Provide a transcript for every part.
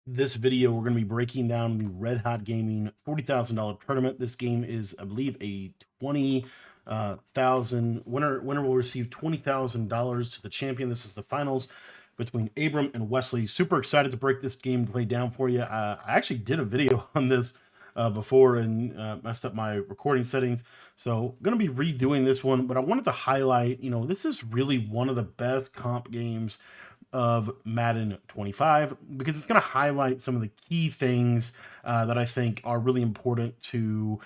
This video, we're going to be breaking down the Red Hot Gaming $40,000 tournament. This game is, I believe, a 20,000 winner will receive $20,000 to the champion. This is the finals between Abram and Wesley. Super excited to break this game play down for you. I actually did a video on this before and messed up my recording settings. So going to be redoing this one, but I wanted to highlight, this is really one of the best comp games of Madden 25 because it's going to highlight some of the key things that I think are really important to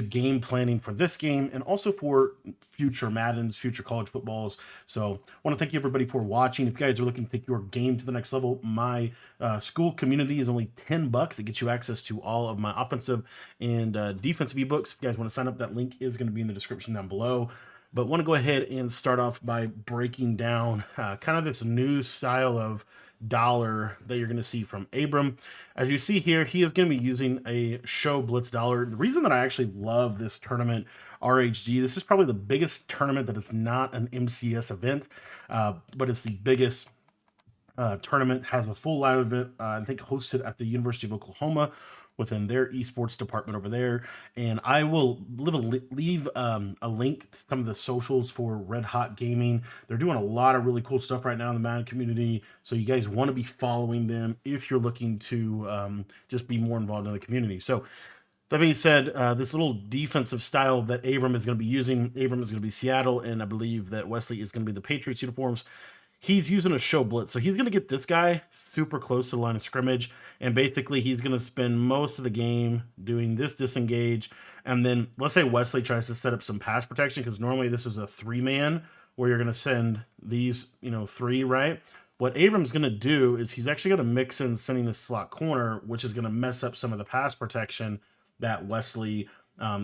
game planning for this game and also for future Maddens, future college footballs. So I want to thank you everybody for watching. If you guys are looking to take your game to the next level, my school community is only $10. It gets you access to all of my offensive and defensive ebooks. If you guys want to sign up, that link is going to be in the description down below. But want to go ahead and start off by breaking down kind of this new style of dollar that you're going to see from Abram. As you see here, he is going to be using a show blitz dollar. The reason that I actually love this tournament, RHG, this is probably the biggest tournament that is not an MCS event, but it's the biggest tournament, has a full live event, I think hosted at the University of Oklahoma within their esports department over there. And I will leave a link to some of the socials for Red Hot Gaming. They're doing a lot of really cool stuff right now in the Madden community. So you guys want to be following them if you're looking to just be more involved in the community. So that being said, this little defensive style that Abram is going to be using, Abram is going to be Seattle, and I believe that Wesley is going to be the Patriots uniforms. He's using a show blitz. So he's going to get this guy super close to the line of scrimmage. And basically he's going to spend most of the game doing this disengage. And then let's say Wesley tries to set up some pass protection, because normally this is a 3-man where you're going to send these, 3, right? What Abram's going to do is he's actually going to mix in sending the slot corner, which is going to mess up some of the pass protection that Wesley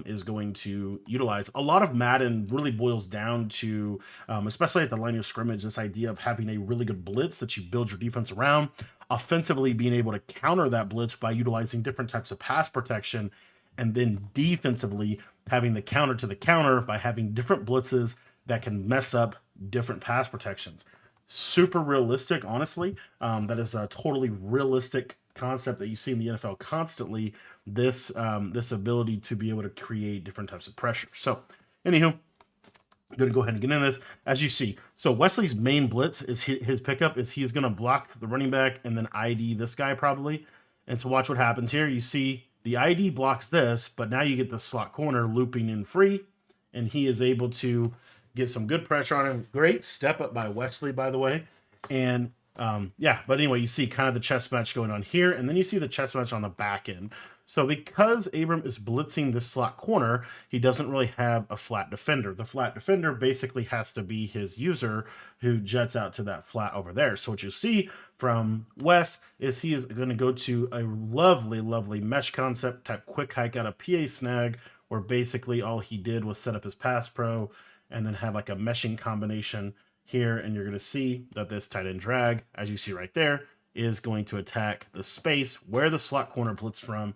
is going to utilize. A lot of Madden really boils down to, especially at the line of scrimmage, this idea of having a really good blitz that you build your defense around, offensively being able to counter that blitz by utilizing different types of pass protection, and then defensively having the counter to the counter by having different blitzes that can mess up different pass protections. Super realistic, honestly. That is a totally realistic concept that you see in the NFL constantly. This ability to be able to create different types of pressure. So, anywho, I'm going to go ahead and get in this. As you see, so Wesley's main blitz is his pickup is he's going to block the running back and then ID this guy probably. And so watch what happens here. You see the ID blocks this, but now you get the slot corner looping in free, and he is able to get some good pressure on him. Great step up by Wesley, by the way. And yeah, but anyway, you see kind of the chess match going on here, and then you see the chess match on the back end. So because Abram is blitzing this slot corner, he doesn't really have a flat defender. The flat defender basically has to be his user who jets out to that flat over there. So what you see from Wes is he is going to go to a lovely, lovely mesh concept type quick hike out of PA snag, where basically all he did was set up his pass pro and then have like a meshing combination here. And you're going to see that this tight end drag, as you see right there, is going to attack the space where the slot corner blitz from.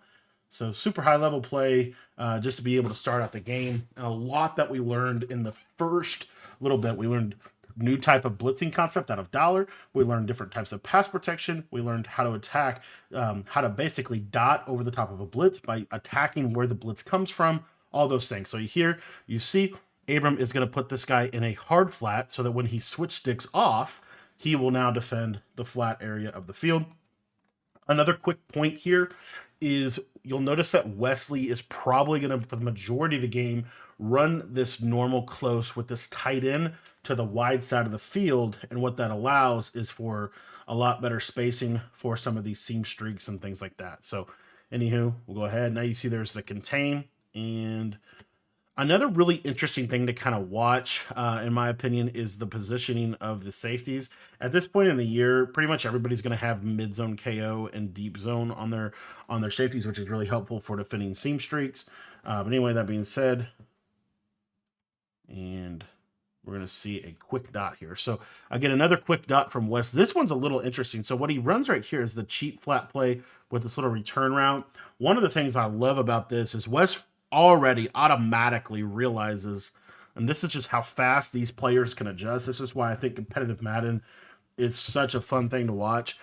So super high level play, just to be able to start out the game. And a lot that we learned in the first little bit. We learned new type of blitzing concept out of dollar. We learned different types of pass protection. We learned how to attack, how to basically dot over the top of a blitz by attacking where the blitz comes from, all those things. So here you see Abram is going to put this guy in a hard flat so that when he switch sticks off, he will now defend the flat area of the field. Another quick point here is you'll notice that Wesley is probably going to, for the majority of the game, run this normal close with this tight end to the wide side of the field. And what that allows is for a lot better spacing for some of these seam streaks and things like that. So anywho, we'll go ahead. Now you see there's the contain. And another really interesting thing to kind of watch, in my opinion, is the positioning of the safeties. At this point in the year, pretty much everybody's going to have mid-zone KO and deep zone on their safeties, which is really helpful for defending seam streaks. But anyway, that being said, and we're going to see a quick dot here. So again, another quick dot from Wes. This one's a little interesting. So what he runs right here is the cheat flat play with this little return route. One of the things I love about this is Wes already automatically realizes, and this is just how fast these players can adjust. This is why I think competitive Madden is such a fun thing to watch.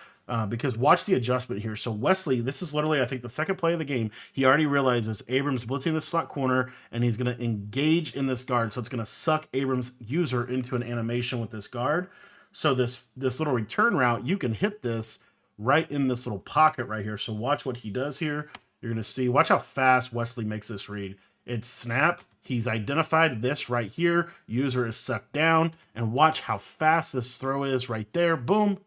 because watch the adjustment here. So Wesley, this is literally, I think, the second play of the game. He already realizes Abrams blitzing the slot corner, and he's going to engage in this guard. So it's going to suck Abrams' user into an animation with this guard. So this little return route, you can hit this right in this little pocket right here. So watch what he does here. You're going to see, watch how fast Wesley makes this read. It's snap. He's identified this right here. User is sucked down. And watch how fast this throw is right there. Boom.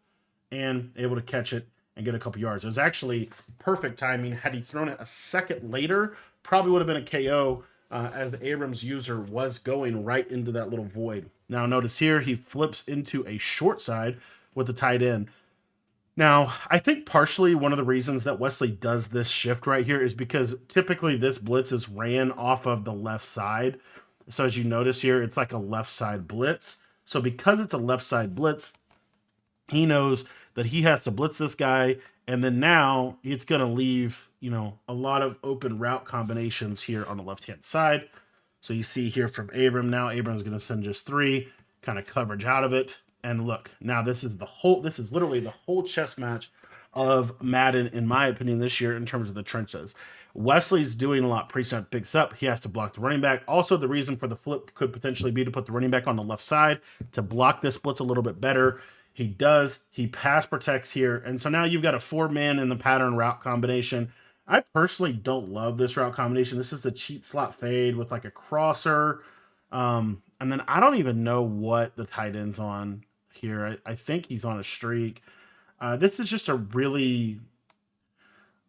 And able to catch it and get a couple yards. It was actually perfect timing. Had he thrown it a second later, probably would have been a KO as the Abrams user was going right into that little void. Now notice here, he flips into a short side with the tight end. Now, I think partially one of the reasons that Wesley does this shift right here is because typically this blitz is ran off of the left side. So as you notice here, it's like a left side blitz. So because it's a left side blitz, he knows that he has to blitz this guy, and then now it's going to leave, a lot of open route combinations here on the left-hand side. So you see here from Abram, now Abram's going to send just 3, kind of coverage out of it. And look, now this is literally the whole chess match of Madden, in my opinion, this year in terms of the trenches. Wesley's doing a lot pre-snap picks up. He has to block the running back. Also, the reason for the flip could potentially be to put the running back on the left side to block this blitz a little bit better. He does. He pass protects here. And so now you've got a 4-man in the pattern route combination. I personally don't love this route combination. This is the cheat slot fade with like a crosser. And then I don't even know what the tight end's on here. I think he's on a streak. This is just a really...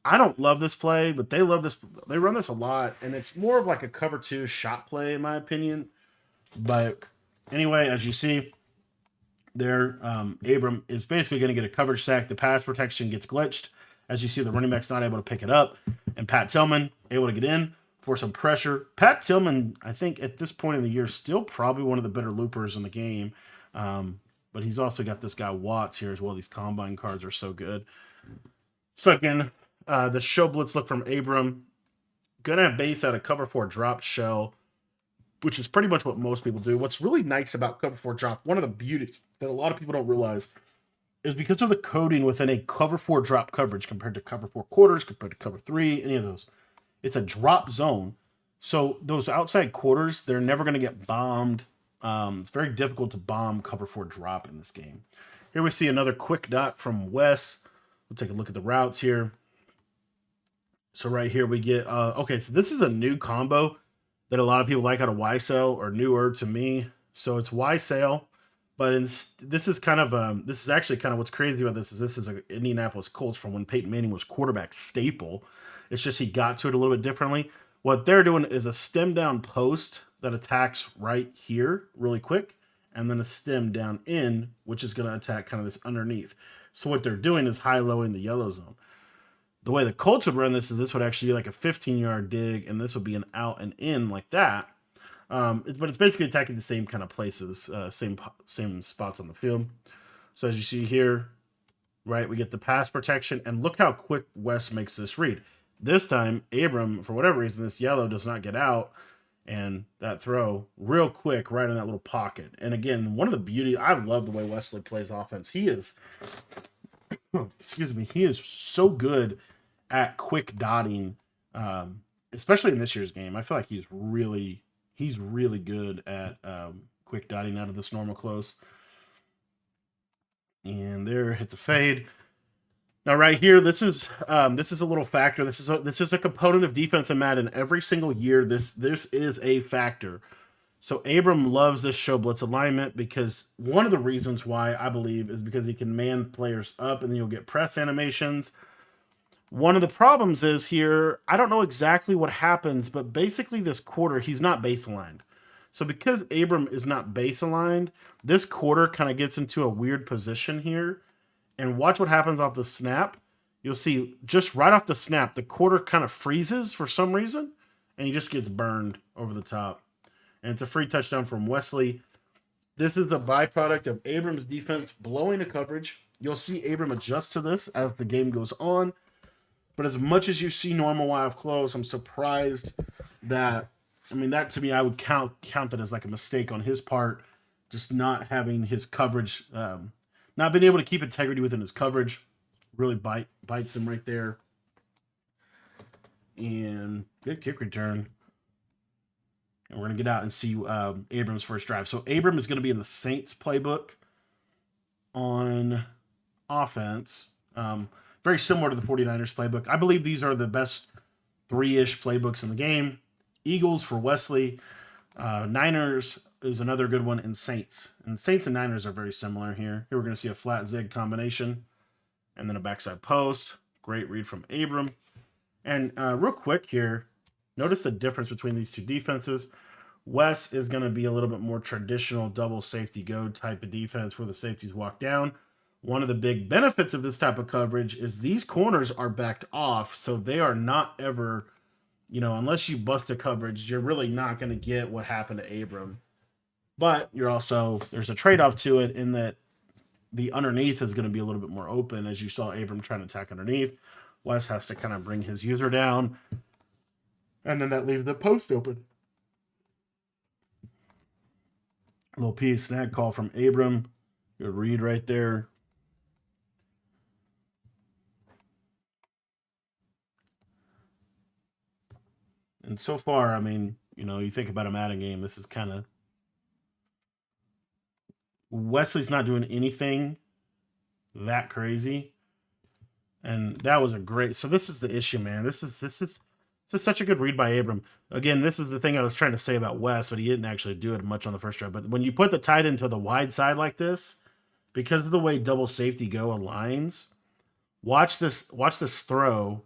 I don't love this play, but they love this. They run this a lot, and it's more of like a cover 2 shot play, in my opinion. But anyway, as you see... there, Abram is basically going to get a coverage sack. The pass protection gets glitched. As you see, the running back's not able to pick it up. And Pat Tillman able to get in for some pressure. Pat Tillman, I think at this point in the year, still probably one of the better loopers in the game. But he's also got this guy Watts here as well. These combine cards are so good. So again, the show blitz look from Abram. Going to have base out of cover 4 drop shell, which is pretty much what most people do. What's really nice about cover 4 drop, one of the beauties that a lot of people don't realize, is because of the coding within a cover 4 drop coverage compared to cover 4 quarters, compared to cover 3, any of those. It's a drop zone. So those outside quarters, they're never going to get bombed. It's very difficult to bomb cover 4 drop in this game. Here we see another quick dot from Wes. We'll take a look at the routes here. So right here we get, okay, so this is a new combo that a lot of people like out of YSL, or newer to me. So it's YSL, but this is kind of this is actually kind of what's crazy about this is an Indianapolis Colts from when Peyton Manning was quarterback staple. It's just he got to it a little bit differently. What they're doing is a stem down post that attacks right here really quick, and then a stem down in, which is going to attack kind of this underneath. So what they're doing is high-low in the yellow zone. The way the Colts would run this is this would actually be like a 15-yard dig, and this would be an out and in like that. But it's basically attacking the same kind of places, same spots on the field. So as you see here, right, we get the pass protection, and look how quick Wes makes this read. This time, Abram, for whatever reason, this yellow does not get out, and that throw real quick right in that little pocket. And again, one of the beauty, I love the way Wesley plays offense. He is, excuse me, he is so good at quick dotting, especially in this year's game. I feel like he's really good at quick dotting out of this normal close. And there, hits a fade. Now right here, this is a little factor. This is a component of defense in Madden. Every single year, this is a factor. So Abram loves this show blitz alignment because one of the reasons why I believe is because he can man players up, and then you'll get press animations. One of the problems is here, I don't know exactly what happens, but basically this quarter, he's not base aligned. So because Abram is not base aligned, this quarter kind of gets into a weird position here. And watch what happens off the snap. You'll see just right off the snap, the quarter kind of freezes for some reason, and he just gets burned over the top. And it's a free touchdown from Wesley. This is a byproduct of Abram's defense blowing a coverage. You'll see Abram adjust to this as the game goes on. But as much as you see normal while close, I'm surprised that, that to me, I would count that as like a mistake on his part, just not having his coverage, not being able to keep integrity within his coverage. really bites him right there. And good kick return. And we're going to get out and see Abrams' first drive. So Abram is going to be in the Saints playbook on offense. Very similar to the 49ers playbook. I believe these are the best three-ish playbooks in the game. Eagles for Wesley. Niners is another good one, and Saints. And Saints and Niners are very similar here. Here we're going to see a flat zig combination and then a backside post. Great read from Abram. And real quick here, notice the difference between these two defenses. Wes is going to be a little bit more traditional double safety go type of defense where the safeties walk down. One of the big benefits of this type of coverage is these corners are backed off, so they are not ever, unless you bust a coverage, you're really not going to get what happened to Abram. But there's a trade-off to it in that the underneath is going to be a little bit more open, as you saw Abram trying to attack underneath. Wes has to kind of bring his user down, and then that leaves the post open. A little P snag call from Abram. Good read right there. And so far, you think about a Madden game, this is kind of... Wesley's not doing anything that crazy. And that was a great... So this is the issue, man. This is such a good read by Abram. Again, this is the thing I was trying to say about Wes, but he didn't actually do it much on the first drive. But when you put the tight end to the wide side like this, because of the way double safety go aligns, watch this throw.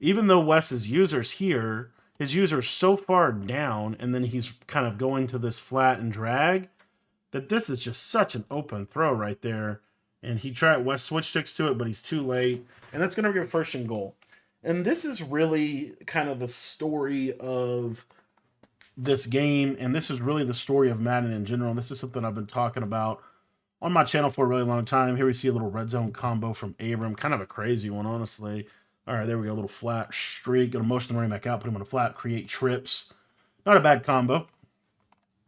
Even though Wes's user's here, his user's so far down, and then he's kind of going to this flat and drag, that this is just such an open throw right there. And Wes switch sticks to it, but he's too late. And that's going to give first and goal. And this is really kind of the story of this game, and this is really the story of Madden in general. This is something I've been talking about on my channel for a really long time. Here we see a little red zone combo from Abram. Kind of a crazy one, honestly. All right, there we go. A little flat streak. Gonna motion the running back out, put him on a flat, create trips. Not a bad combo.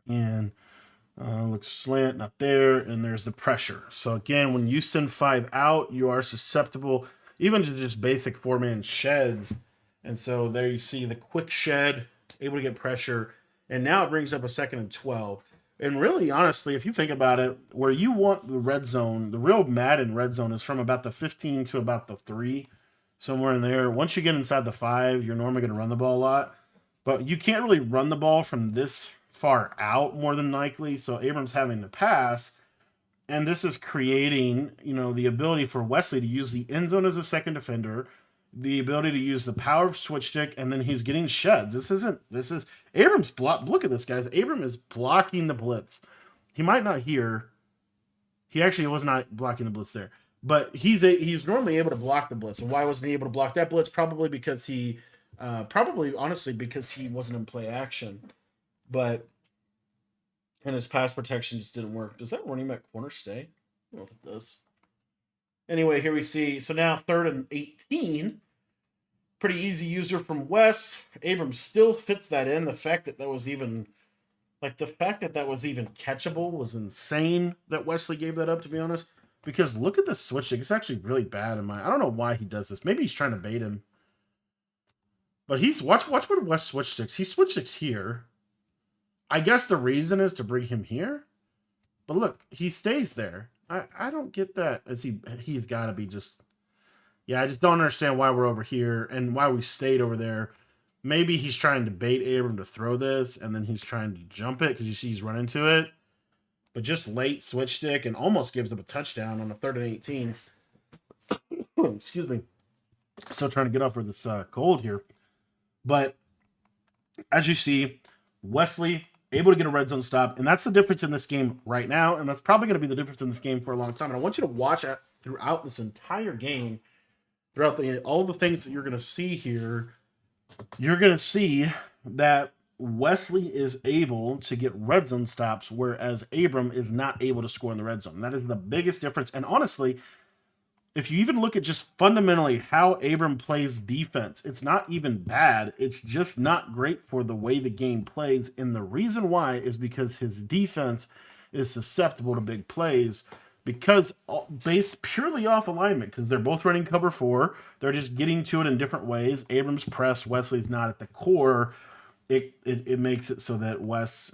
And looks slant, not there. And there's the pressure. So again, when you send 5 out, you are susceptible even to just basic 4-man sheds. And so there you see the quick shed, able to get pressure. And now it brings up a 2nd and 12. And really, honestly, if you think about it, where you want the red zone, the real Madden red zone is from about the 15 to about the 3, somewhere in there. Once you get inside the 5, you're normally going to run the ball a lot. But you can't really run the ball from this far out, more than likely. So Abram's having to pass. And this is creating, the ability for Wesley to use the end zone as a second defender, the ability to use the power of switch stick, and then he's getting sheds. This is Abram's block. Look at this, guys. Abram is blocking the blitz. He might not hear. He actually was not blocking the blitz there, but he's normally able to block the blitz. And why wasn't he able to block that blitz? Probably because honestly, because he wasn't in play action, and his pass protection just didn't work. Does that running back corner stay? I don't know if it does. Anyway, here we see, so now 3rd and 18. Pretty easy user from Wes. Abram still fits that in. The fact that was even catchable was insane that Wesley gave that up, to be honest. Because look at the switch stick. It's actually really bad in I don't know why he does this. Maybe he's trying to bait him. But watch what Wes switch sticks. He switch sticks here. I guess the reason is to bring him here. But look, he stays there. I don't get that. He's got to be just... Yeah, I just don't understand why we're over here and why we stayed over there. Maybe he's trying to bait Abram to throw this, and then he's trying to jump it because you see he's running to it. But just late switch stick and almost gives up a touchdown on a 3rd and 18. Excuse me. Still trying to get off for this cold here. But as you see, Wesley able to get a red zone stop, and that's the difference in this game right now, and that's probably going to be the difference in this game for a long time. And I want you to watch throughout this entire game, throughout all the things that you're going to see here. You're going to see that Wesley is able to get red zone stops, whereas Abram is not able to score in the red zone. That is the biggest difference. And honestly, if you even look at just fundamentally how Abram plays defense, it's not even bad. It's just not great for the way the game plays. And the reason why is because his defense is susceptible to big plays. because based purely off alignment, because they're both running cover four. They're just getting to it in different ways. Abrams press, Wesley's not at the core. It makes it so that Wes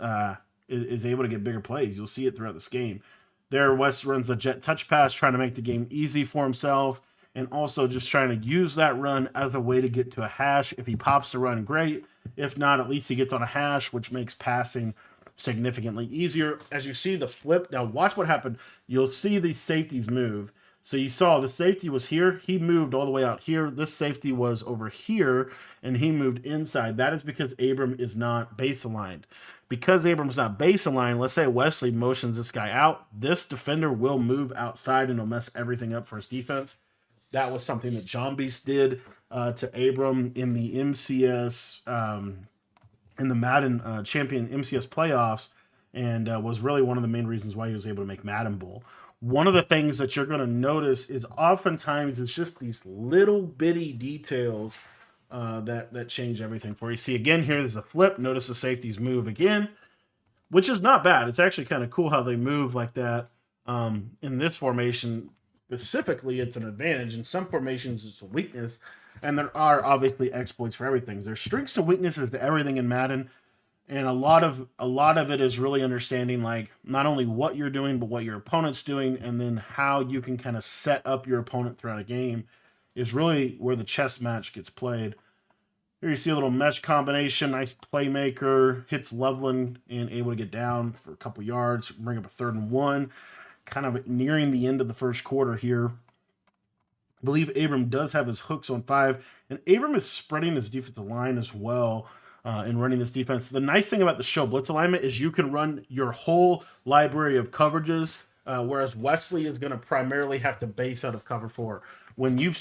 is able to get bigger plays. You'll see it throughout this game. There, Wes runs a jet touch pass, trying to make the game easy for himself, and also just trying to use that run as a way to get to a hash. If he pops the run, great. If not, at least he gets on a hash, which makes passing significantly easier. As you see the flip, now watch what happened. You'll see these safeties move. So you saw the safety was here. He moved all the way out here. This safety was over here, and he moved inside. That is because Abram is not base aligned. Because Abram's not base aligned, let's say Wesley motions this guy out. This defender will move outside and it'll mess everything up for his defense. That was something that John Beast did to Abram in the MCS, in the Madden champion MCS playoffs, and was really one of the main reasons why he was able to make Madden Bowl. One of the things that you're going to notice is oftentimes it's just these little bitty details that change everything for you. See, again, here there's a flip. Notice the safeties move again, which is not bad. It's actually kind of cool how they move like that. In this formation, specifically, it's an advantage. In some formations, it's a weakness. And there are obviously exploits for everything. There's strengths and weaknesses to everything in Madden. And a lot of it is really understanding like not only what you're doing, but what your opponent's doing, and then how you can kind of set up your opponent throughout a game is really where the chess match gets played. Here you see a little mesh combination, nice playmaker, hits Loveland and able to get down for a couple yards, bring up a 3rd and 1. Kind of nearing the end of the first quarter here. I believe Abram does have his hooks on 5, and Abram is spreading his defensive line as well in running this defense. The nice thing about the show blitz alignment is you can run your whole library of coverages, whereas Wesley is going to primarily have to base out of cover 4. When you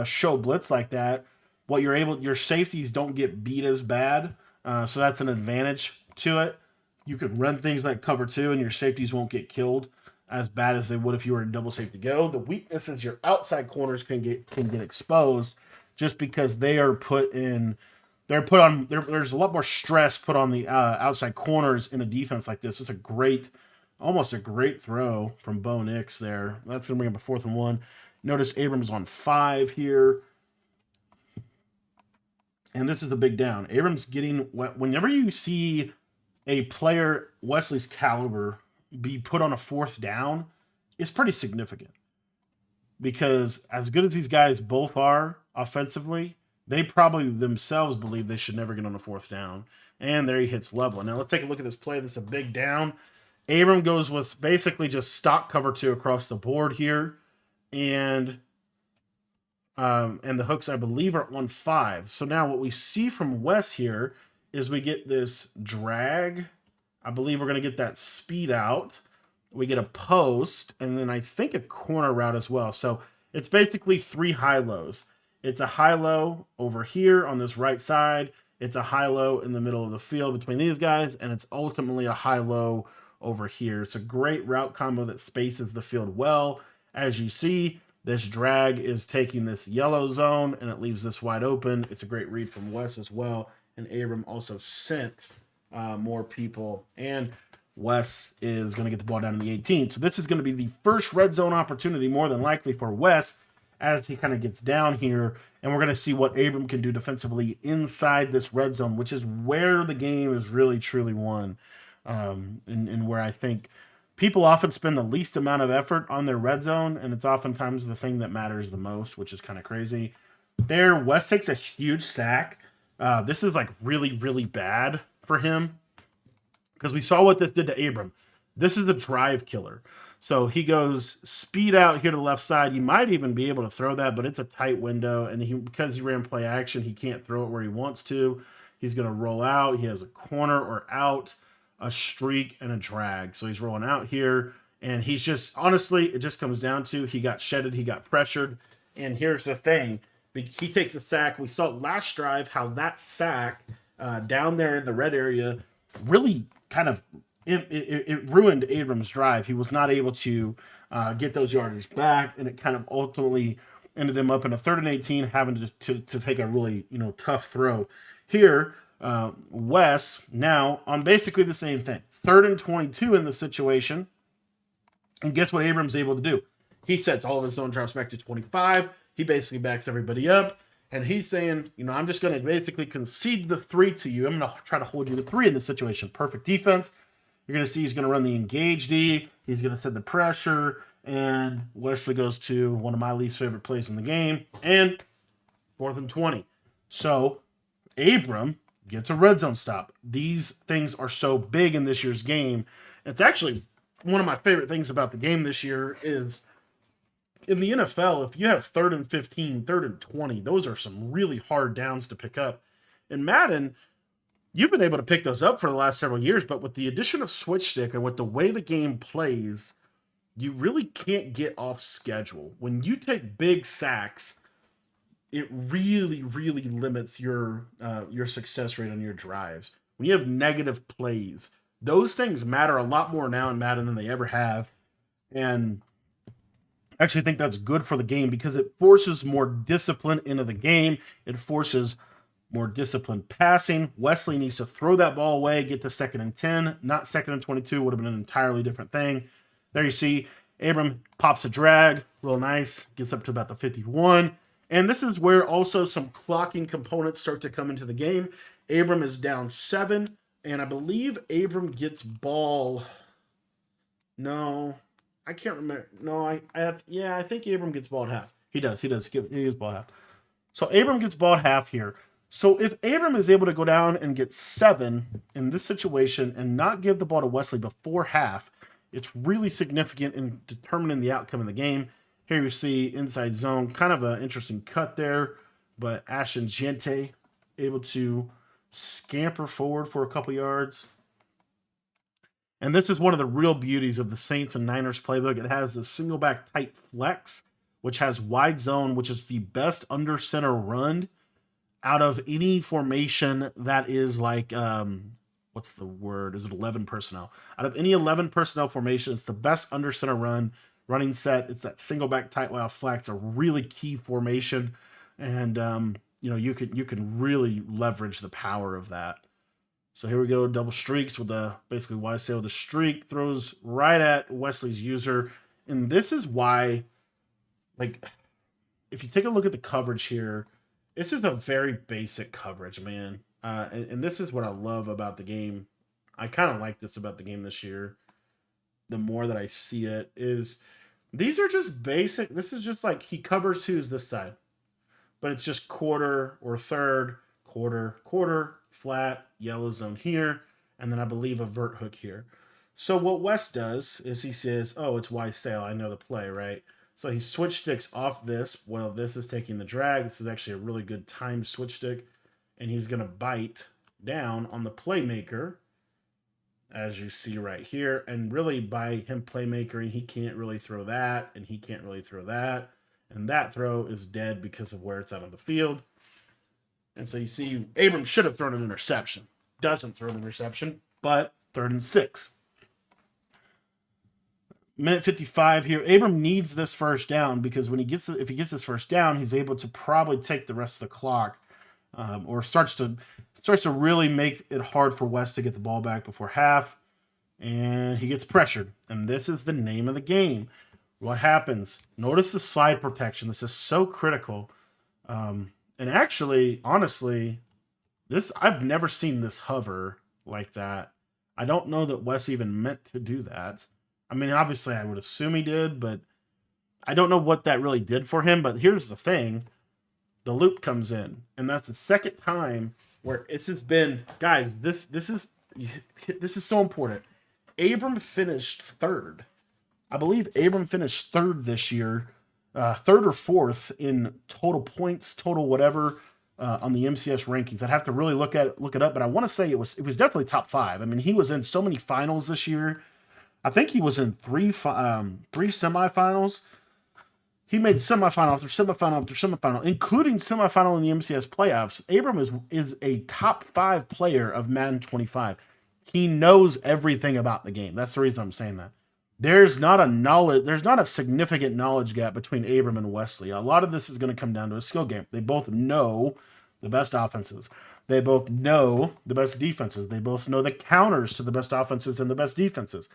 show blitz like that, your safeties don't get beat as bad, so that's an advantage to it. You could run things like cover 2, and your safeties won't get killed as bad as they would if you were in double safety go. The weakness is your outside corners can get exposed just because they are there's a lot more stress put on the outside corners in a defense like this. It's almost a great throw from Bo Nix there. That's going to bring up a 4th and 1. Notice Abrams on 5 here. And this is the big down. Abrams whenever you see a player Wesley's caliber be put on a 4th down, it's pretty significant. Because as good as these guys both are offensively, they probably themselves believe they should never get on a 4th down. And there he hits Loveland. Now let's take a look at this play. This is a big down. Abram goes with basically just stock cover 2 across the board here. And the hooks, I believe, are on 5. So now what we see from Wes here is we get this drag. I believe we're going to get that speed out. We get a post, and then I think a corner route as well. So it's basically 3 high-lows. It's a high-low over here on this right side. It's a high-low in the middle of the field between these guys, and it's ultimately a high-low over here. It's a great route combo that spaces the field well. As you see, this drag is taking this yellow zone, and it leaves this wide open. It's a great read from Wes as well. And Abram also sent more people. And Wes is going to get the ball down in the 18. So this is going to be the first red zone opportunity, more than likely, for Wes as he kind of gets down here. And we're going to see what Abram can do defensively inside this red zone, which is where the game is really, truly won. And where I think people often spend the least amount of effort on their red zone, and it's oftentimes the thing that matters the most, which is kind of crazy. There, Wes takes a huge sack. This is like really, really bad for him because we saw what this did to Abram. This is the drive killer. So he goes speed out here to the left side. You might even be able to throw that, but it's a tight window, and because he ran play action, he can't throw it where he wants to. He's going to roll out. He has a corner or out, a streak, and a drag. So he's rolling out here, and he's just, honestly, it just comes down to he got shedded, he got pressured, and here's the thing. He takes a sack. We saw last drive how that sack down there in the red area really kind of, it ruined Abram's drive. He was not able to get those yardage back, and it kind of ultimately ended him up in a 3rd and 18, having to take a really tough throw. Here, Wes now on basically the same thing. 3rd and 22 in the situation. And guess what Abram's able to do? He sets all of his zone drops back to 25. He basically backs everybody up. And he's saying, I'm just going to basically concede the 3 to you. I'm going to try to hold you to 3 in this situation. Perfect defense. You're going to see he's going to run the engage D. He's going to send the pressure. And Wesley goes to one of my least favorite plays in the game. And 4th and 20. So Abram gets a red zone stop. These things are so big in this year's game. It's actually one of my favorite things about the game this year is in the NFL, if you have 3rd and 15, 3rd and 20, those are some really hard downs to pick up. In Madden, you've been able to pick those up for the last several years, but with the addition of switch stick and with the way the game plays, you really can't get off schedule. When you take big sacks, it really, really limits your success rate on your drives. When you have negative plays, those things matter a lot more now in Madden than they ever have. And I actually think that's good for the game because it forces more discipline into the game. It forces more disciplined passing. Wesley needs to throw that ball away, get to 2nd and 10, not 2nd and 22, would have been an entirely different thing. There you see Abram pops a drag, real nice, gets up to about the 51. And this is where also some clocking components start to come into the game. Abram is down 7, and I believe Abram gets ball. No, I can't remember. No, I think Abram gets ball at half. He does. He gets ball at half. So Abram gets ball at half here. So if Abram is able to go down and get 7 in this situation and not give the ball to Wesley before half, it's really significant in determining the outcome of the game. Here you see inside zone, kind of an interesting cut there, but Ashton Gente able to scamper forward for a couple yards. And this is one of the real beauties of the Saints and Niners playbook. It has the single back tight flex, which has wide zone, which is the best under center run out of any formation that is like, what's the word? Is it 11 personnel? Out of any 11 personnel formation, it's the best under center running set. It's that single back tight wide flex, a really key formation. And, you can really leverage the power of that. So here we go, double streaks with basically YSL with a streak, throws right at Wesley's user. And this is why, if you take a look at the coverage here, this is a very basic coverage, man. And this is what I love about the game. I kind of like this about the game this year. The more that I see it is, these are just basic. This is just like he covers who's this side. But it's just quarter or third, quarter, flat, yellow zone here, and then I believe a vert hook here. So what Wes does is he says, oh, it's Y sail. I know the play, right? So he switch sticks off this while this is taking the drag. This is actually a really good timed switch stick, and he's going to bite down on the playmaker, as you see right here. And really by him playmakering, he can't really throw that, and he can't really throw that. And that throw is dead because of where it's out on the field. And so you see, Abram should have thrown an interception. Doesn't throw an interception, but 3rd and 6. Minute 55 here. Abram needs this first down because if he gets this first down, he's able to probably take the rest of the clock, or starts to really make it hard for West to get the ball back before half. And he gets pressured. And this is the name of the game. What happens? Notice the slide protection. This is so critical. And actually, honestly, I've never seen this hover like that. I don't know that Wes even meant to do that. I mean, obviously, I would assume he did, but I don't know what that really did for him. But here's the thing. The loop comes in, and that's the second time where this has been, guys, this is so important. Abram finished 3rd. I believe Abram finished 3rd this year. 3rd or 4th in total points, total whatever, on the MCS rankings. I'd have to really look it up, but I want to say it was definitely top 5. I mean, he was in so many finals this year. I think he was in 3 semifinals. He made semifinal after semifinal after semifinal, including semifinal in the MCS playoffs. Abram is a top 5 player of Madden 25. He knows everything about the game. That's the reason I'm saying that. There's not a significant knowledge gap between Abram and Wesley. A lot of this is going to come down to a skill game. They both know the best offenses. They both know the best defenses. They both know the counters to the best offenses and the best defenses.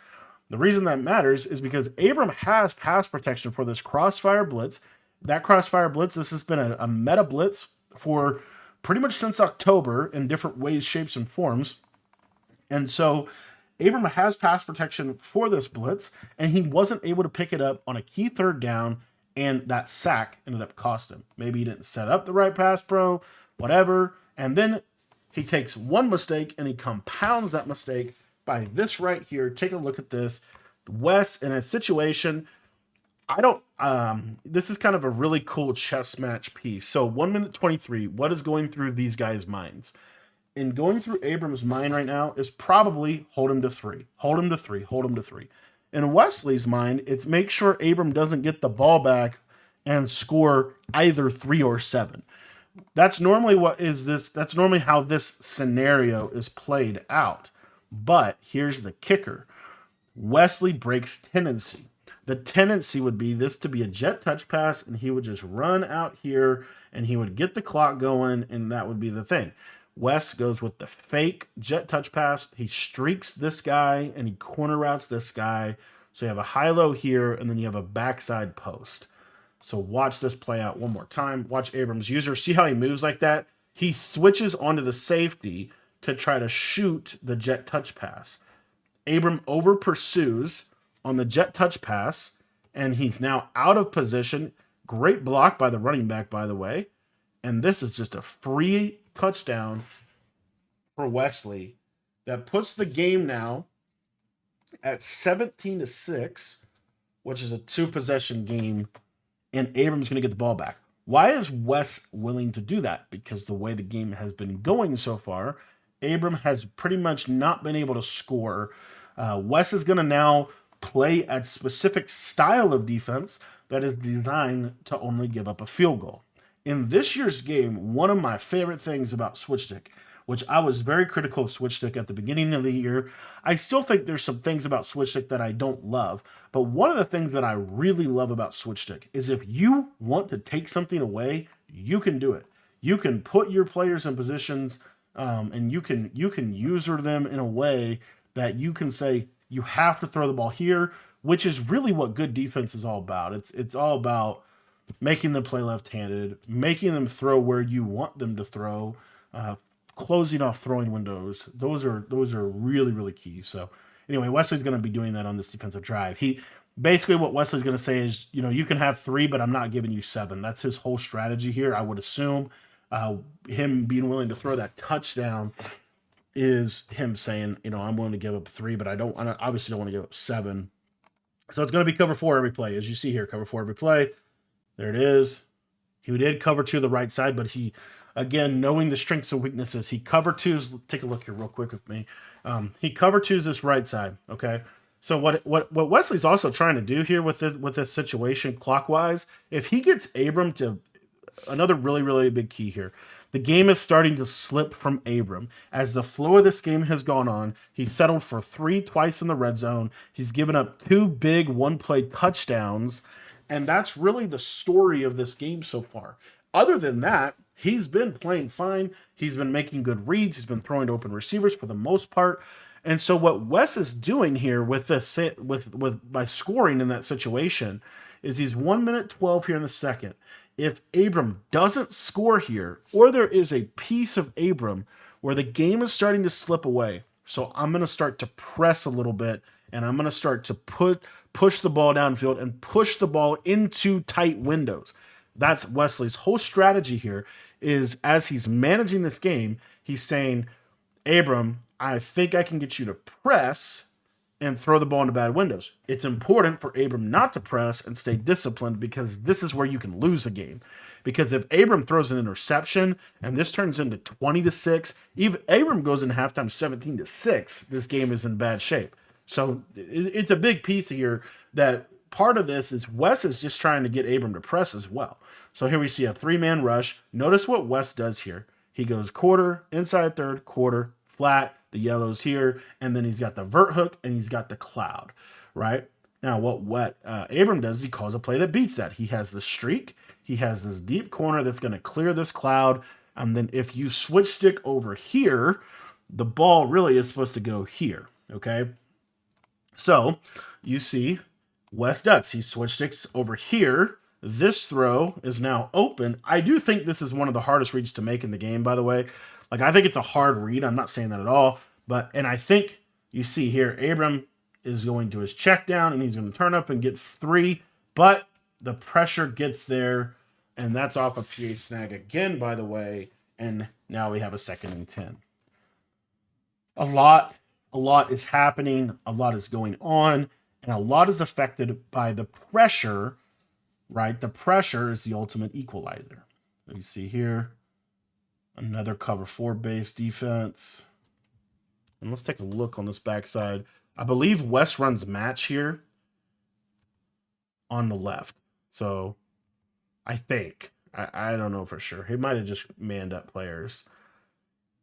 The reason that matters is because Abram has pass protection for this crossfire blitz. That crossfire blitz, this has been a meta blitz for pretty much since October in different ways, shapes, and forms. And so Abram has pass protection for this blitz, and he wasn't able to pick it up on a key third down, and that sack ended up costing him. Maybe he didn't set up the right pass pro, whatever. And then he takes one mistake and he compounds that mistake by this right here. Take a look at this. Wes in a situation, this is kind of a really cool chess match piece. So 1 minute 23, what is going through these guys' minds? And going through Abram's mind right now is probably hold him to 3, hold him to 3, hold him to 3. In Wesley's mind, it's make sure Abram doesn't get the ball back and score either 3 or 7. That's normally that's normally how this scenario is played out. But here's the kicker. Wesley breaks tendency. The tendency would be this to be a jet touch pass, and he would just run out here, and he would get the clock going, and that would be the thing. Wes goes with the fake jet touch pass. He streaks this guy, and he corner routes this guy. So you have a high-low here, and then you have a backside post. So watch this play out one more time. Watch Abram's user. See how he moves like that? He switches onto the safety to try to shoot the jet touch pass. Abram over pursues on the jet touch pass, and he's now out of position. Great block by the running back, by the way. And this is just a free touchdown for Wesley that puts the game now at 17-6, which is a 2-possession game, and Abram's going to get the ball back. Why is Wes willing to do that? Because the way the game has been going so far, Abram has pretty much not been able to score. Wes is going to now play a specific style of defense that is designed to only give up a field goal. In this year's game, one of my favorite things about switch stick, which I was very critical of switch stick at the beginning of the year, I still think there's some things about switch stick that I don't love, but one of the things that I really love about switch stick is if you want to take something away, you can do it. You can put your players in positions, and you can user them in a way that you can say you have to throw the ball here, which is really what good defense is all about. It's all about making them play left-handed, making them throw where you want them to throw, closing off throwing windows. Those are really, really key. So anyway, Wesley's going to be doing that on this defensive drive. He basically what Wesley's going to say is, you can have 3, but I'm not giving you 7. That's his whole strategy here. I would assume him being willing to throw that touchdown is him saying, I'm willing to give up 3, but I obviously don't want to give up 7. So it's going to be cover 4 every play. As you see here, cover 4 every play. There it is. He did cover 2 the right side, but he, again, knowing the strengths and weaknesses, he cover 2s. Take a look here real quick with me. He cover 2s this right side, okay? So what Wesley's also trying to do here with this situation clockwise, if he gets Abram to another really, really big key here, the game is starting to slip from Abram. As the flow of this game has gone on, he's settled for 3 twice in the red zone. He's given up 2 big one-play touchdowns, and that's really the story of this game so far. Other than that, he's been playing fine. He's been making good reads. He's been throwing to open receivers for the most part. And so what Wes is doing here with this, by scoring in that situation, is he's 1 minute 12 here in the second. If Abram doesn't score here, or there is a piece of Abram where the game is starting to slip away, so I'm going to start to press a little bit, and I'm going to start to push the ball downfield and push the ball into tight windows. That's Wesley's whole strategy here, is as he's managing this game, he's saying, Abram, I think I can get you to press and throw the ball into bad windows. It's important for Abram not to press and stay disciplined, because this is where you can lose a game. Because if Abram throws an interception and this turns into 20-6, even Abram goes in halftime 17-6, this game is in bad shape. So it's a big piece here that part of this is Wes is just trying to get Abram to press as well. So here we see a 3-man rush. Notice what Wes does here. He goes quarter, inside third, quarter, flat, the yellow's here, and then he's got the vert hook and he's got the cloud, right? Now what Abram does, he calls a play that beats that. He has the streak. He has this deep corner that's going to clear this cloud. And then if you switch stick over here, the ball really is supposed to go here, okay? So you see Wes does. He switched it over here. This throw is now open. I do think this is one of the hardest reads to make in the game, by the way. Like, I think it's a hard read. I'm not saying that at all. And I think you see here, Abram is going to his check down, and he's going to turn up and get 3. But the pressure gets there, and that's off a PA snag again, by the way. And now we have a 2nd and 10. A lot is happening. A lot is going on. And a lot is affected by the pressure, right? The pressure is the ultimate equalizer. You see here, another cover 4 base defense. And let's take a look on this backside. I believe Wes runs match here on the left. So I think, I don't know for sure. He might have just manned up players.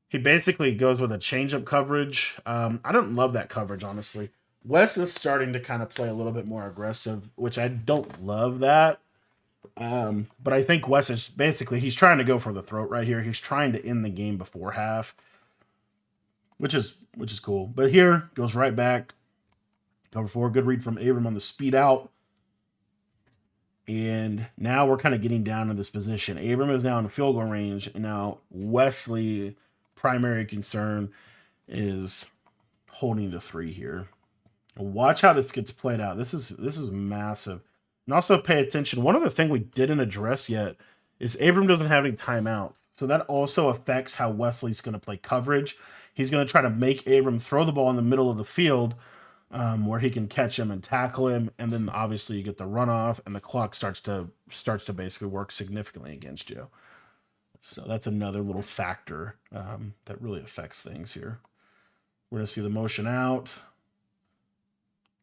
He basically goes with a change-up coverage. I don't love that coverage, honestly. Wes is starting to kind of play a little bit more aggressive, which I don't love that. But I think Wes is basically, he's trying to go for the throat right here. He's trying to end the game before half, which is cool. But here, goes right back. Cover 4, good read from Abram on the speed out. And now we're kind of getting down to this position. Abram is now in field goal range, and now Wesley, primary concern is holding to 3 here. Watch how this gets played out. This is massive. And also pay attention. One other thing we didn't address yet is Abram doesn't have any timeouts. So that also affects how Wesley's going to play coverage. He's going to try to make Abram throw the ball in the middle of the field where he can catch him and tackle him. And then obviously you get the runoff, and the clock starts to basically work significantly against you. So that's another little factor that really affects things here. We're going to see the motion out.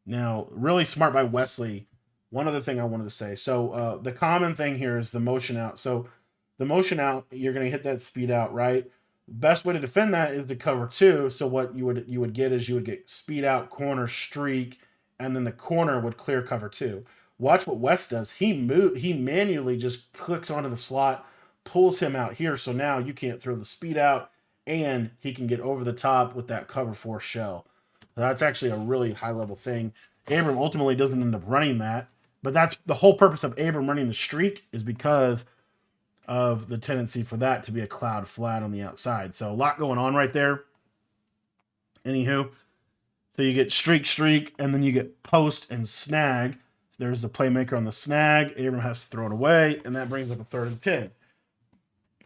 Now, really smart by Wesley. One other thing I wanted to say. So the common thing here is the motion out. So the motion out, you're going to hit that speed out, right? Best way to defend that is to cover 2. So what you would get is you would get speed out, corner, streak, and then the corner would clear cover 2. Watch what Wes does. He manually just clicks onto the slot, pulls him out here. So now you can't throw the speed out, and he can get over the top with that cover 4 shell. That's actually a really high-level thing. Abram ultimately doesn't end up running that, but that's the whole purpose of Abram running the streak, is because of the tendency for that to be a cloud flat on the outside. So a lot going on right there. Anywho, so you get streak, and then you get post and snag. So there's the playmaker on the snag. Abram has to throw it away, and that brings up a 3rd and 10.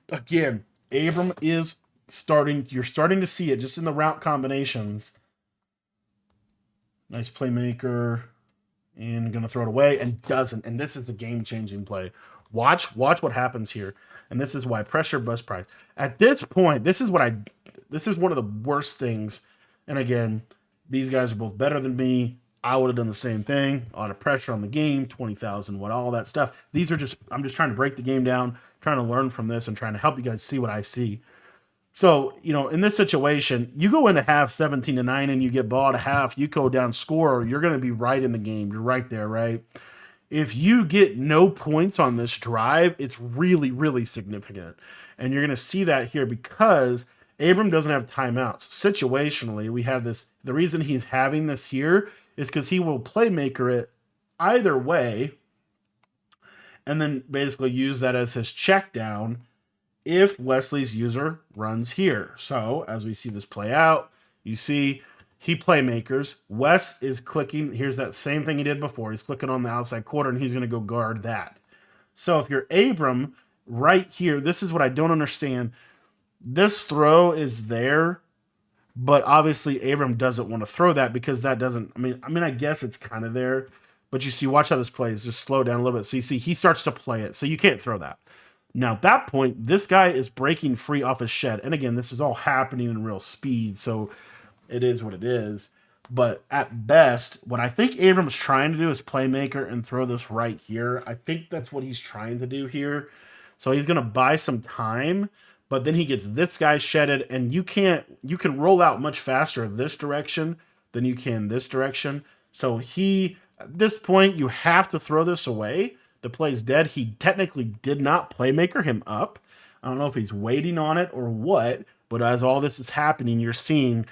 Again, Abram is you're starting to see it just in the route combinations. Nice playmaker, and going to throw it away, and doesn't. And this is a game-changing play. Watch what happens here. And this is why pressure bust price. At this point, this is one of the worst things. And again, these guys are both better than me. I would have done the same thing. A lot of pressure on the game, 20,000, all that stuff. I'm just trying to break the game down, trying to learn from this, and trying to help you guys see what I see. So, in this situation, you go into half 17-9 and you get ball at half, you go down score, you're going to be right in the game. You're right there, right? If you get no points on this drive, it's really, really significant. And you're going to see that here because Abram doesn't have timeouts. Situationally, we have this. The reason he's having this here is because he will playmaker it either way and then basically use that as his check down if Wesley's user runs here. So as we see this play out, you see he playmakers. Wes is clicking. Here's that same thing he did before. He's clicking on the outside quarter, and he's going to go guard that. So if you're Abram right here, this is what I don't understand. This throw is there, but obviously Abram doesn't want to throw that because that doesn't, I guess it's kind of there, but you see, watch how this plays. Just slow down a little bit. So you see, he starts to play it. So you can't throw that. Now, at that point, this guy is breaking free off his shed. And again, this is all happening in real speed, so it is what it is. But at best, what I think Abram's trying to do is playmaker and throw this right here. I think that's what he's trying to do here. So he's going to buy some time, but then he gets this guy shedded, and you can roll out much faster this direction than you can this direction. So at this point, you have to throw this away. The play's dead. He technically did not playmaker him up. I don't know if he's waiting on it or what, but as all this is happening, you're seeing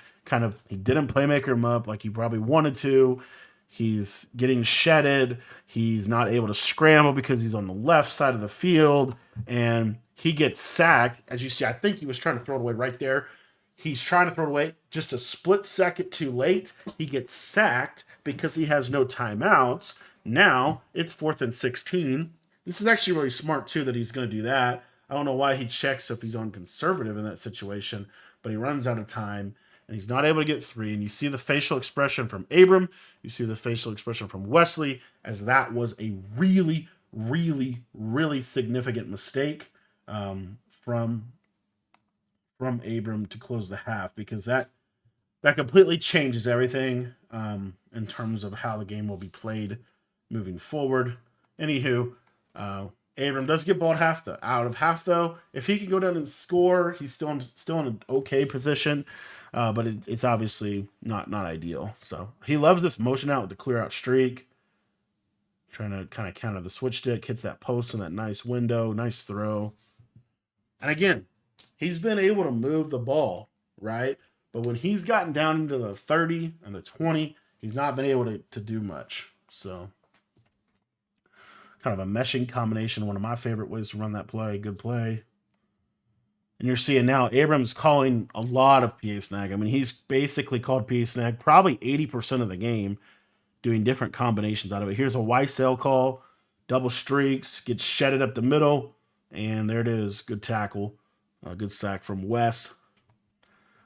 he didn't playmaker him up like he probably wanted to. He's getting shedded. He's not able to scramble because he's on the left side of the field, and he gets sacked. As you see, I think he was trying to throw it away right there. He's trying to throw it away just a split second too late. He gets sacked because he has no timeouts. Now it's 4th and 16. This is actually really smart too that he's going to do that. I don't know why he checks if he's on conservative in that situation, but he runs out of time and he's not able to get 3. And you see the facial expression from Abram. You see the facial expression from Wesley, as that was a really, really, really significant mistake from Abram to close the half, because that completely changes everything in terms of how the game will be played moving forward. Anywho, Abram does get balled out of half though. If he can go down and score, he's still in an okay position, but it's obviously not ideal. So he loves this motion out with the clear out streak, trying to kind of counter the switch stick, hits that post in that nice window, nice throw. And again, he's been able to move the ball, right? But when he's gotten down into the 30 and the 20, he's not been able to do much. So kind of a meshing combination, one of my favorite ways to run that play. Good play. And you're seeing now Abrams calling a lot of PA snag. I mean, he's basically called PA snag probably 80% of the game, doing different combinations out of it. Here's a YSL call, double streaks, gets shedded up the middle, and there it is. Good tackle. Good sack from West.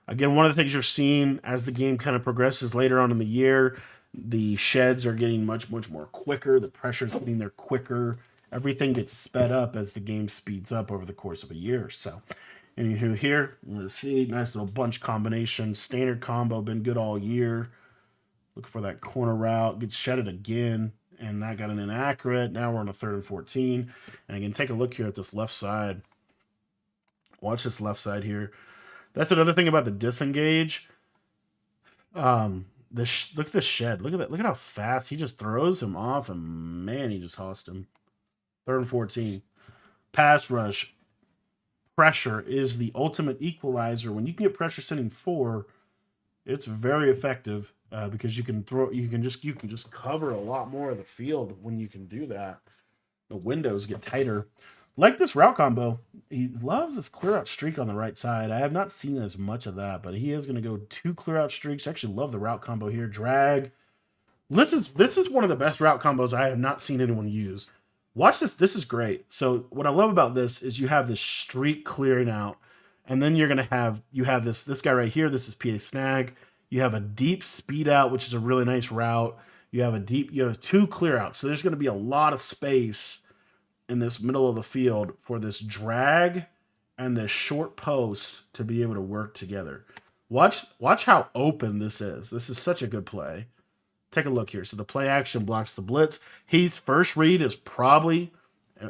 Again, one of the things you're seeing as the game kind of progresses later on in the year, the sheds are getting much more quicker. The pressure's getting there quicker. Everything gets sped up as the game speeds up over the course of a year. So, anywho, here, we're going to see nice little bunch combination. Standard combo, been good all year. Look for that corner route. Gets shedded again, and that got an inaccurate. Now we're on a 3rd and 14. And again, take a look here at this left side. Watch this left side here. That's another thing about the disengage. Look at this shed. Look at that. Look at how fast he just throws him off, and man, he just hossed him. 3rd and 14. Pass rush. Pressure is the ultimate equalizer. When you can get pressure sending 4, it's very effective because you can just cover a lot more of the field when you can do that. The windows get tighter. Like this route combo, he loves this clear out streak on the right side. I have not seen as much of that, but he is going to go 2 clear out streaks. I actually love the route combo here. Drag. This is one of the best route combos I have not seen anyone use. Watch this. This is great. So what I love about this is you have this streak clearing out, and then you have this guy right here. This is PA snag. You have a deep speed out, which is a really nice route. You have 2 clear outs. So there's going to be a lot of space in this middle of the field for this drag and this short post to be able to work together. Watch how open this is. This is such a good play. Take a look here. So the play action blocks the blitz. His first read is probably,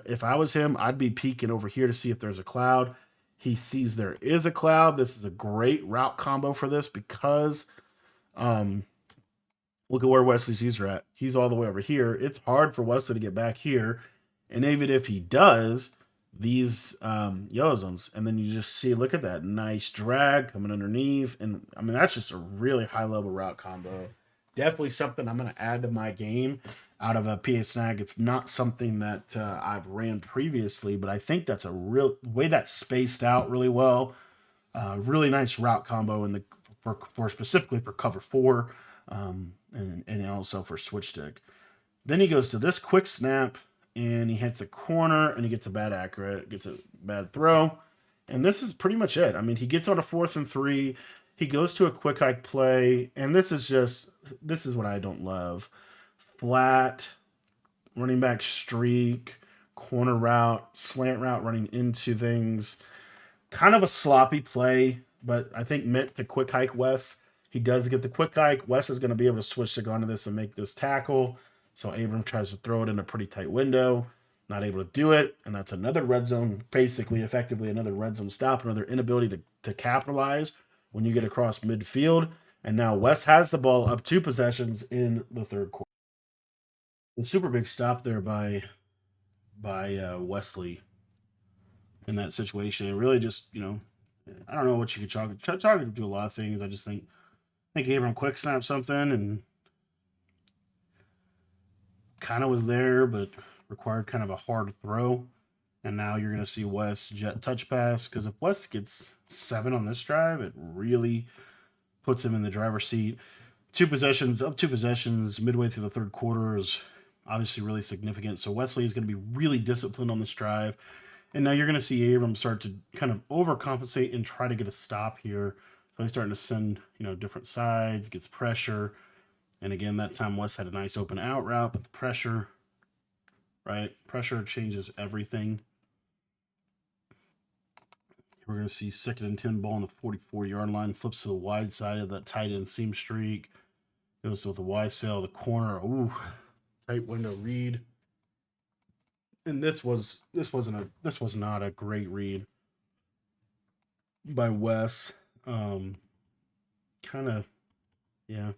if I was him, I'd be peeking over here to see if there's a cloud. He sees there is a cloud. This is a great route combo for this because look at where Wesley's user at. He's all the way over here. It's hard for Wesley to get back here. And even if he does, these yellow zones, and then you just see, look at that nice drag coming underneath. And I mean, that's just a really high level route combo. Definitely something I'm going to add to my game out of a PA snag. It's not something that I've ran previously, but I think that's a real way that's spaced out really well. Really nice route combo for specifically for cover 4 and also for switch stick. Then he goes to this quick snap, and he hits a corner, and he gets a bad throw. And this is pretty much it. I mean, he gets on a 4th and 3. He goes to a quick hike play, and this is what I don't love. Flat, running back streak, corner route, slant route running into things. Kind of a sloppy play, but I think meant to quick hike Wes. He does get the quick hike. Wes is going to be able to switch to go onto this and make this tackle. So Abram tries to throw it in a pretty tight window. Not able to do it. And that's another red zone, basically, effectively another red zone stop, another inability to capitalize when you get across midfield. And now Wes has the ball up 2 possessions in the 3rd quarter. A super big stop there by Wesley in that situation. It really just, I don't know what you could chalk it to a lot of things. I just think think Abram quick snapped something and kind of was there, but required kind of a hard throw. And now you're going to see Wes jet touch pass, because if Wes gets 7 on this drive, it really puts him in the driver's seat. 2 possessions midway through the third quarter is obviously really significant. So Wesley is going to be really disciplined on this drive. And now you're going to see Abram start to kind of overcompensate and try to get a stop here. So he's starting to send, different sides, gets pressure. And again, that time Wes had a nice open out route, but the pressure, right? Pressure changes everything. We're going to see 2nd and 10 ball on the 44-yard line. Flips to the wide side of that tight end seam streak. Goes with the Y sail, the corner. Ooh, tight window read. And this was not a great read by Wes. Yeah.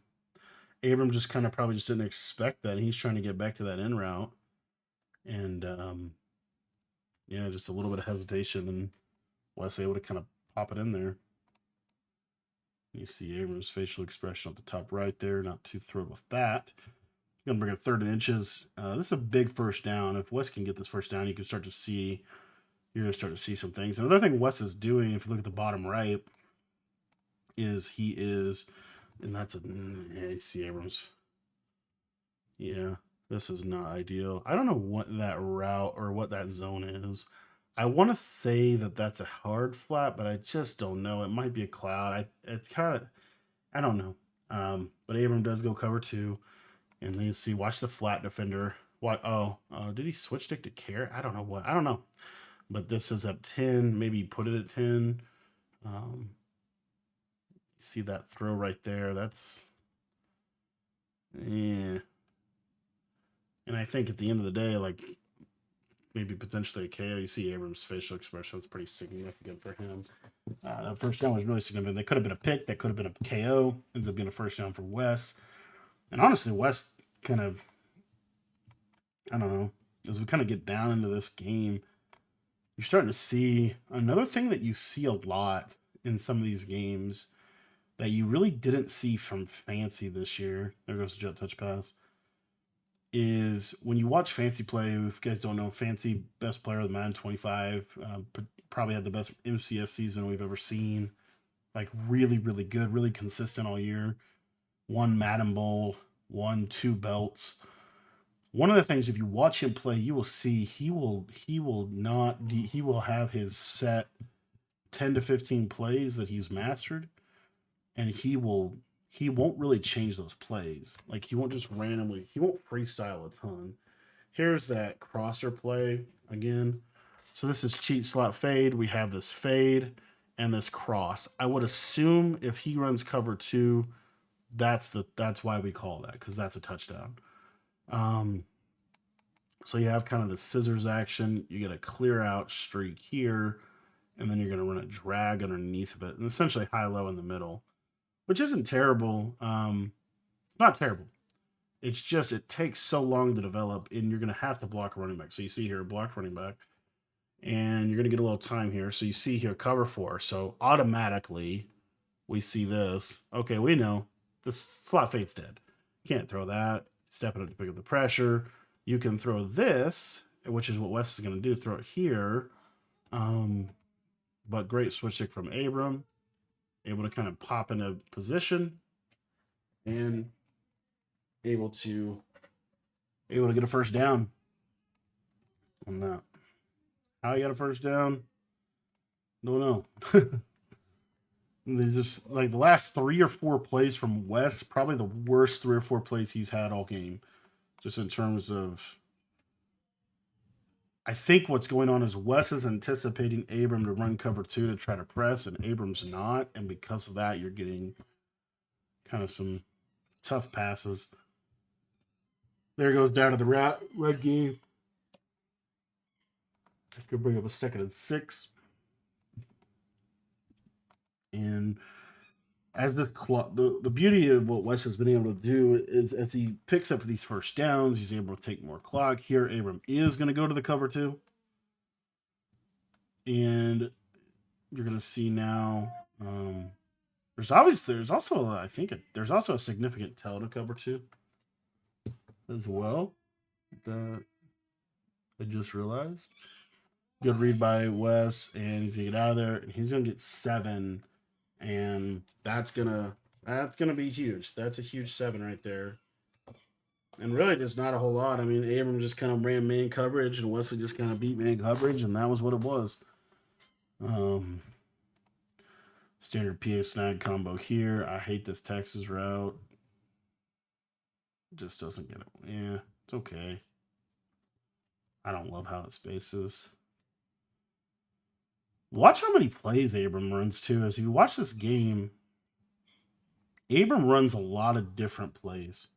Abram just probably just didn't expect that. He's trying to get back to that in route. And just a little bit of hesitation, and Wes able to kind of pop it in there. You see Abram's facial expression at the top right there. Not too thrilled with that. Going to bring it 3rd and inches. This is a big first down. If Wes can get this first down, you're going to start to see some things. Another thing Wes is doing, if you look at the bottom right, is and that's you see Abrams. Yeah, this is not ideal. I don't know what that route or what that zone is. I want to say that that's a hard flat, but I just don't know. It might be a cloud. I don't know. But Abram does go cover 2. And then you see, watch the flat defender. What? Did he switch stick to care? I don't know. But this is at 10. Maybe he put it at 10. See that throw right there? That's, yeah. And I think at the end of the day, like, maybe potentially a KO. You see Abrams' facial expression. It's pretty significant for him. That first down was really significant. That could have been a pick. That could have been a KO. Ends up being a first down for Wes. And honestly, Wes kind of, I don't know, as we kind of get down into this game, you're starting to see another thing that you see a lot in some of these games that you really didn't see from Fancy this year. There goes the jet touch pass. Is when you watch Fancy play, if you guys don't know, Fancy, best player of the Madden 25, probably had the best MCS season we've ever seen. Like really, really good, really consistent all year. 1 Madden Bowl, 2 belts. One of the things, if you watch him play, you will see he will have his set 10 to 15 plays that he's mastered, and he won't really change those plays. Like he won't just randomly, he won't freestyle a ton. Here's that crosser play again. So this is cheat slot fade. We have this fade and this cross. I would assume if he runs cover 2, that's why we call that, because that's a touchdown. So you have kind of the scissors action. You get a clear out streak here, and then you're going to run a drag underneath of it, and essentially high-low in the middle, which isn't terrible. Not terrible. It's just it takes so long to develop, and you're going to have to block a running back. So you see here, block running back, and you're going to get a little time here. So you see here, cover 4. So automatically we see this. Okay, we know the slot fade's dead. Can't throw that. Stepping up to pick up the pressure. You can throw this, which is what Wes is going to do. Throw it here. But great switch stick from Abram. Able to kind of pop into position. And able to get a first down on that. How he got a first down? Don't know. These are like the last 3 or 4 plays from Wes, probably the worst 3 or 4 plays he's had all game. Just in terms of, I think what's going on is Wes is anticipating Abram to run cover 2 to try to press, and Abram's not. And because of that, you're getting kind of some tough passes. There goes down to the red game. It's going to bring up a 2nd and 6. And as the beauty of what Wes has been able to do is, as he picks up these first downs, he's able to take more clock. Here, Abram is going to go to the cover 2. And you're going to see now, there's also I think there's also a significant tell to cover two as well that I just realized. Good read by Wes, and he's gonna get out of there, and he's gonna get 7, and that's gonna be huge. That's a huge 7 right there. And really, just not a whole lot. I mean, Abram just kind of ran man coverage, and Wesley just kind of beat man coverage, and that was what it was. Um, Standard PA snag combo here. I hate this Texas route. Just doesn't get it. Yeah, it's okay. I don't love how it spaces. Watch how many plays Abram runs too. As you watch this game, Abram runs a lot of different plays.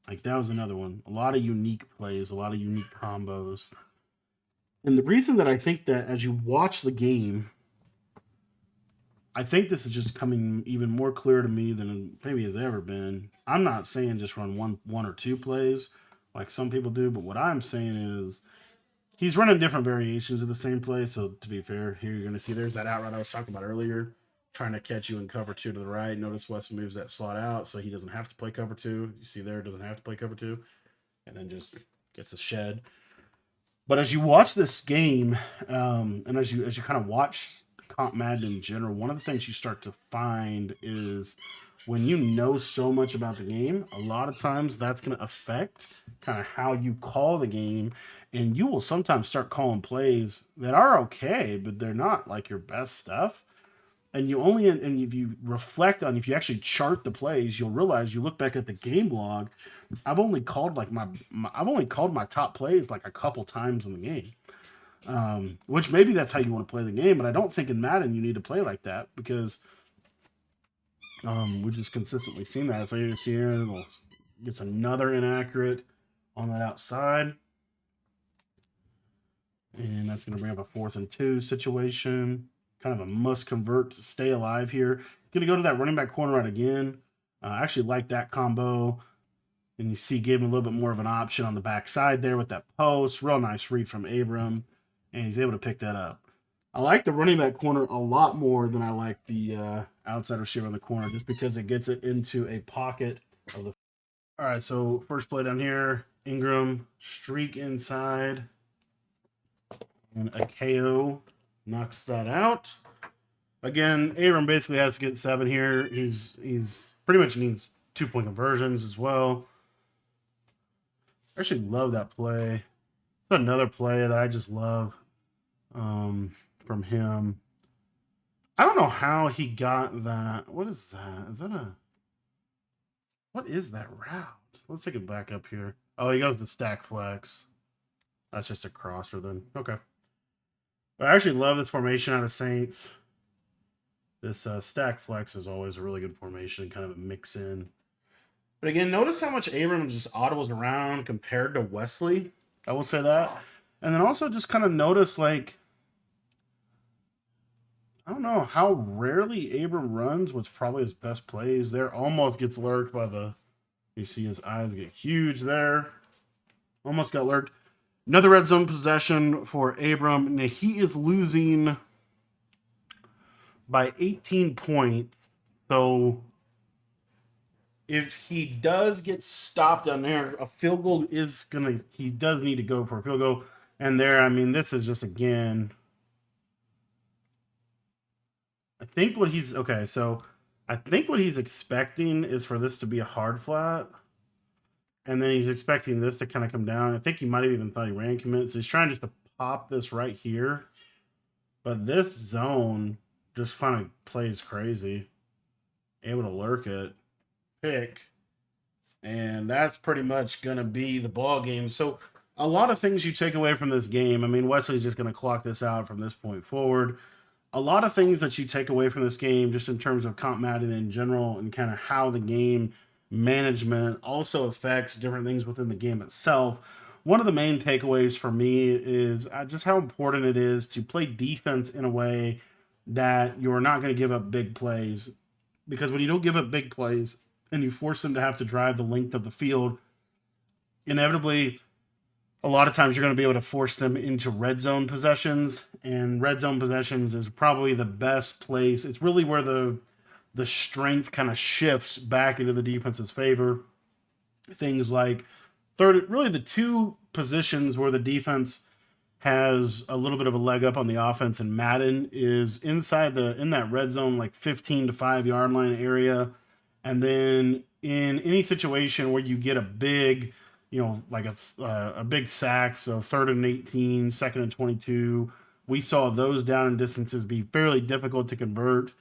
Like that was another one. A lot of unique plays, a lot of unique combos. And the reason that I think that as you watch the game, I think this is just coming even more clear to me than it maybe has ever been. I'm not saying just run one or two plays like some people do, but what I'm saying is he's running different variations of the same play. So to be fair, here you're going to see there's that out route I was talking about earlier, trying to catch you in cover two to the right. Notice West moves that slot out so he doesn't have to play cover two. You see there, doesn't have to play cover two, and then just gets a shed. But as you watch this game, and as you kind of watch comp Madden in general, one of the things you start to find is when you know so much about the game, a lot of times that's going to affect kind of how you call the game. And you will sometimes start calling plays that are okay, but they're not like your best stuff. And if you reflect on, if you actually chart the plays, you'll realize you look back at the game log. I've only called my top plays like a couple times in the game. Which maybe that's how you want to play the game, but I don't think in Madden you need to play like that because we've just consistently seen that. So you see here, gets another inaccurate on that outside. And that's going to bring up a 4th and 2 situation. Kind of a must convert to stay alive here. He's going to go to that running back corner right again. I actually like that combo. And you see, gave him a little bit more of an option on the backside there with that post. Real nice read from Abram. And he's able to pick that up. I like the running back corner a lot more than I like the outside receiver on the corner just because it gets it into a pocket of the. All right, so first play down here. Ingram, streak inside. And Akeo knocks that out. Again, Abram basically has to get 7 here. He's pretty much needs 2-point conversions as well. I actually love that play. It's another play that I just love from him. I don't know how he got that. What is that? What is that route? Let's take it back up here. Oh, he goes to stack flex. That's just a crosser then. Okay. But I actually love this formation out of Saints. This stack flex is always a really good formation, kind of a mix in. But again, notice how much Abram just audibles around compared to Wesley. I will say that. And then also just kind of notice, like, I don't know how rarely Abram runs what's probably his best plays. There almost gets lurked by the, you see his eyes get huge there. Almost got lurked. Another red zone possession for Abram. Now he is losing by 18 points. So if he does get stopped down there, a field goal he does need to go for a field goal. And there, I mean, this is just again. I think what he's expecting is for this to be a hard flat. And then he's expecting this to kind of come down. I think he might have even thought he ran commit. So he's trying just to pop this right here. But this zone just kind of plays crazy. Able to lurk it. Pick. And that's pretty much going to be the ball game. So a lot of things you take away from this game. I mean, Wesley's just going to clock this out from this point forward. A lot of things that you take away from this game just in terms of comp Madden in general and kind of how the game management also affects different things within the game itself. One of the main takeaways for me is just how important it is to play defense in a way that you're not going to give up big plays. Because when you don't give up big plays and you force them to have to drive the length of the field, inevitably, a lot of times you're going to be able to force them into red zone possessions. And red zone possessions is probably the best place. It's really where the the strength kind of shifts back into the defense's favor. Things like third, really the two positions where the defense has a little bit of a leg up on the offense in Madden is in that red zone, like 15 to 5 yard line area. And then in any situation where you get a big, like a big sack, so third and 18, second and 22, we saw those down and distances be fairly difficult to convert.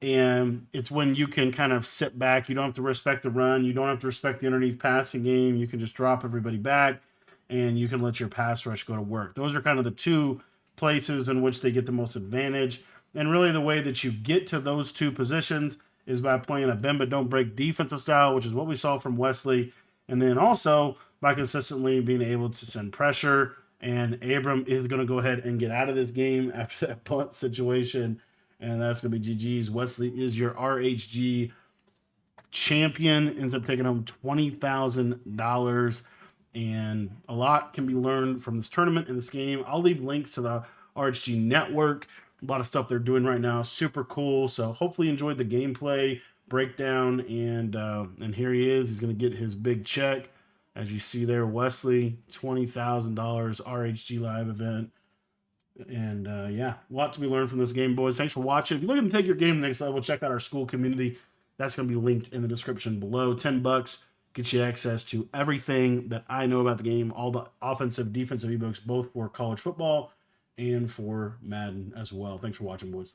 And it's when you can kind of sit back. You don't have to respect the run. You don't have to respect the underneath passing game. You can just drop everybody back and you can let your pass rush go to work. Those are kind of the two places in which they get the most advantage. And really the way that you get to those two positions is by playing a bend but don't break defensive style, which is what we saw from Wesley. And then also by consistently being able to send pressure. And Abram is going to go ahead and get out of this game after that punt situation. And that's going to be GG's. Wesley is your RHG champion. Ends up taking home $20,000. And a lot can be learned from this tournament and this game. I'll leave links to the RHG network. A lot of stuff they're doing right now. Super cool. So hopefully you enjoyed the gameplay breakdown. And here he is. He's going to get his big check. As you see there, Wesley, $20,000 RHG live event. And yeah, a lot to be learned from this game, boys. Thanks for watching. If you're looking to take your game to the next level, check out our school community. That's going to be linked in the description below. $10 gets you access to everything that I know about the game, all the offensive, defensive ebooks, both for college football and for Madden as well. Thanks for watching, boys.